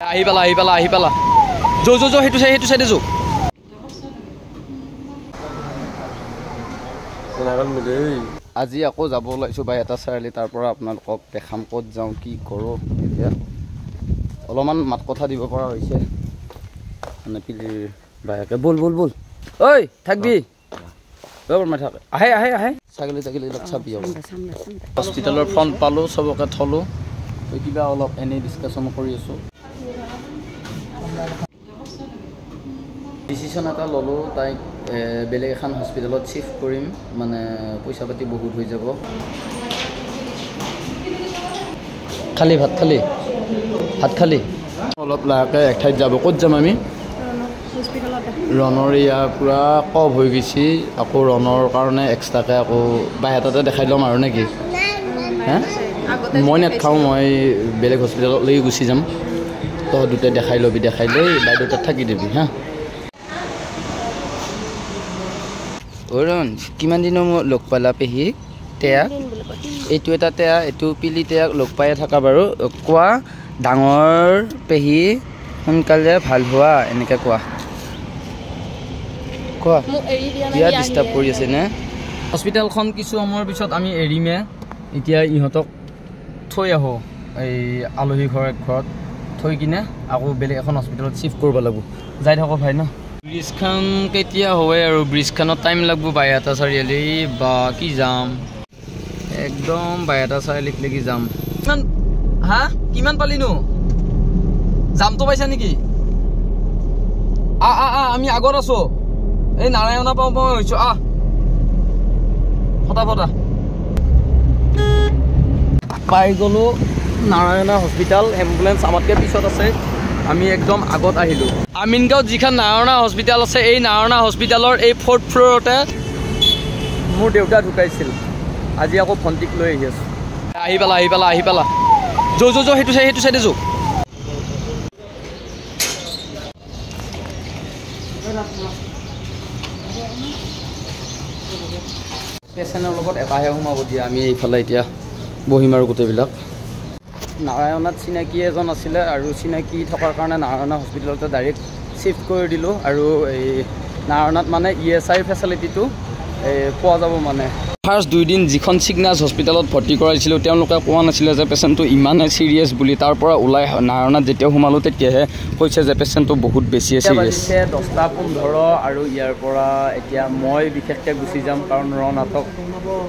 আহি পালা যো সেইটো চাইডে যো আজি আকৌ যাব ওলাইছোঁ বাইহাটা চাৰিআলি তাৰ পৰা আপোনালোকক দেখাম ক'ত যাওঁ কি কৰোঁ এতিয়া অলপমান মাত কথা দিব পৰা হৈছে মানে পিলিৰ বাইহাকে বল ঐ থাকবি থাক আহে ছাগলী চাবি হস্পিটেলৰ ফ্ৰণ্ট পালোঁ চবকে থলোঁ কিবা অলপ এনেই ডিছকাশ্যন কৰি আছোঁ ডিচিশ্যন এটা ল'লোঁ তাইক বেলেগ এখন হস্পিটেলত চিফ্ট কৰিম মানে পইচা পাতি বহুত হৈ যাব ভাত খালি অলপ লাহেকৈ এক ঠাইত যাব ক'ত যাম আমি ৰণৰ ইয়াৰ পূৰা কফ হৈ গৈছে আকৌ ৰণৰ কাৰণে এক্সট্ৰাকৈ আকৌ বাইহাটাতে দেখাই ল'ম আৰু নেকি হে মই নাখাওঁ মই বেলেগ হস্পিটেললৈ গুচি যাম তই দুটাই দেখাই লৈ বাইদেউ তাত থাকি দিবি হা ৰণ কিমান দিনৰ মই লগ পালা পেহীক তেয়াক এইটো এটা তেয়া এইটো পিলি তেয়াক লগ পায়ে থকা বাৰু কোৱা ডাঙৰ পেহী সোনকালে ভাল হোৱা এনেকৈ কোৱা বিয়া ডিষ্টাৰ্ব কৰি আছে নে হস্পিটেলখন কিছু সময়ৰ পিছত আমি এৰিমে এতিয়া ইহঁতক থৈ আহোঁ এই আলহী ঘৰত থৈ কিনে আকৌ বেলেগ এখন হস্পিটেলত চিফ্ট কৰিব লাগিব যাই থাকোঁ ভাই ন ব্ৰিজখন কেতিয়া হয় আৰু ব্ৰিজখনত টাইম লাগিব বাইহাটা চাৰিআলি বা কি যাম একদম বাইহাটা চাৰিআলিলৈকে যাম কিমান পালিনো যামটো পাইছা নেকি আমি আগত আছোঁ এই নাৰায়ণা পাওঁ হৈছোঁ ফটা পাই গ'লোঁ নাৰায়ণা হস্পিটেল এম্বুলেঞ্চ আমাতকৈ পিছত আছে আমি একদম আগত আহিলোঁ আমিনগাঁৱত যিখন নাৰায়ণা হস্পিটেল আছে এই নাৰায়ণা হস্পিটেলৰ এই 4th ফ্ল'ৰতে মোৰ দেউতা ঢুকাইছিল আজি আকৌ ভণ্টিক লৈ আহি আছোঁ আহি পালা যো সেইটো চাইডে যো পেচেণ্টৰ লগত এটাহে সোমাব দিয়ে আমি এইফালে এতিয়া বহিম আৰু গোটেইবিলাক নাৰায়ণাত চিনাকি এজন আছিলে আৰু চিনাকি থকাৰ কাৰণে নাৰায়ণা হস্পিটেলতে ডাইৰেক্ট চিফ্ট কৰি দিলোঁ আৰু এই নাৰায়ণাত মানে ESI ফেচিলিটিটো পোৱা যাব মানে ফাৰ্ষ্ট 2 দিন যিখন চিগনাছ হস্পিটেলত ভৰ্তি কৰাইছিলোঁ তেওঁলোকে কোৱা নাছিলে যে পেচেণ্টটো ইমানে চিৰিয়াছ বুলি তাৰ পৰা ওলাই নাৰায়ণাত যেতিয়া সোমালোঁ তেতিয়াহে কৈছে যে পেচেণ্টটো বহুত বেছিয়ে চিৰিয়াছ 10:15 আৰু ইয়াৰ পৰা এতিয়া মই বিশেষকৈ গুচি যাম কাৰণ ৰণাথক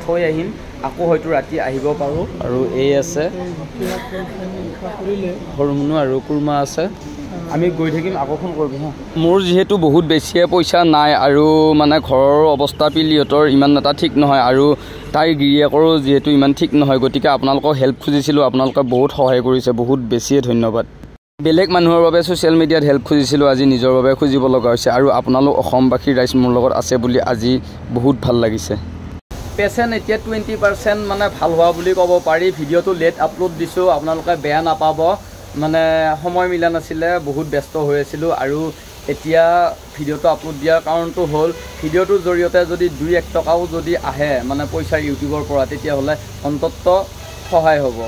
থৈ আহিম আকৌ হয়তো ৰাতি আহিব পাৰোঁ আৰু এই আছে সৰুমুনু আৰু কুৰ্মা আছে আমি গৈ থাকিম আকৌ ফোন কৰিবি হা মোৰ যিহেতু বহুত বেছিয়ে পইচা নাই আৰু মানে ঘৰৰ অৱস্থা পিলিহঁতৰ ইমান এটা ঠিক নহয় আৰু তাইৰ গিৰিয়েকৰো যিহেতু ইমান ঠিক নহয় গতিকে আপোনালোকক হেল্প খুজিছিলোঁ আপোনালোকে বহুত সহায় কৰিছে বহুত বেছিয়ে ধন্যবাদ বেলেগ মানুহৰ বাবে ছ'চিয়েল মিডিয়াত হেল্প খুজিছিলোঁ আজি নিজৰ বাবে খুজিব লগা হৈছে আৰু আপোনালোক অসমবাসীৰ ৰাইজ মোৰ লগত আছে বুলি আজি বহুত ভাল লাগিছে পেচেণ্ট এতিয়া 20% মানে ভাল হোৱা বুলি ক'ব পাৰি ভিডিঅ'টো লেট আপলোড দিছোঁ আপোনালোকে বেয়া নাপাব মানে সময় মিলা নাছিলে বহুত ব্যস্ত হৈ আছিলোঁ আৰু এতিয়া ভিডিঅ'টো আপলোড দিয়াৰ কাৰণটো হ'ল ভিডিঅ'টোৰ জৰিয়তে যদি 2-1 টকাও যদি আহে মানে পইচা ইউটিউবৰ পৰা তেতিয়াহ'লে অন্ততঃ সহায় হ'ব